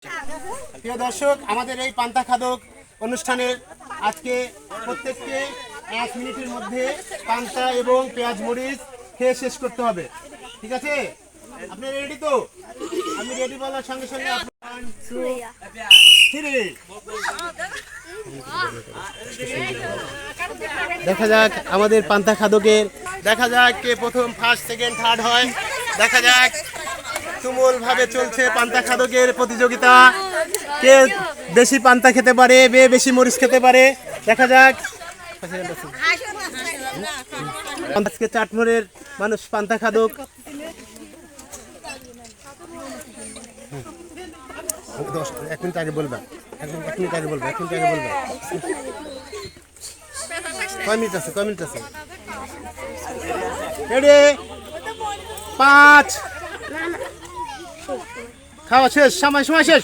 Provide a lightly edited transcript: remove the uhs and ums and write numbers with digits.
প্রিয় দর্শক, আমাদের এই পান্তা খাদক অনুষ্ঠানের আজকে প্রত্যেককে 1 মিনিটের মধ্যে পান্তা এবং পেঁয়াজ মরিচ খেয়ে শেষ করতে হবে। ঠিক আছে? আপনি রেডি তো? আমি রেডি বলার সঙ্গে সঙ্গে 1 2 3 দেখা যাক আমাদের পান্তা খাদকের, দেখা যাক কে প্রথম, ফার্স্ট, সেকেন্ড, থার্ড হয়। দেখা যাক, তুমুল ভাবে চলছে পান্তা খাদকের প্রতিযোগিতা। কে বেশি পান্তা খেতে পারে, কে বেশি মরিচ খেতে পারে, দেখা যাক। আজকে চাটমোড়ের মানুষ পান্তা খাদক। এক মিনিট আগে বলবা, এক মিনিট আগে বলবা, কয় মিনিট আছে, রেডি? 5 খাওয়া শেষ, সময় শেষ।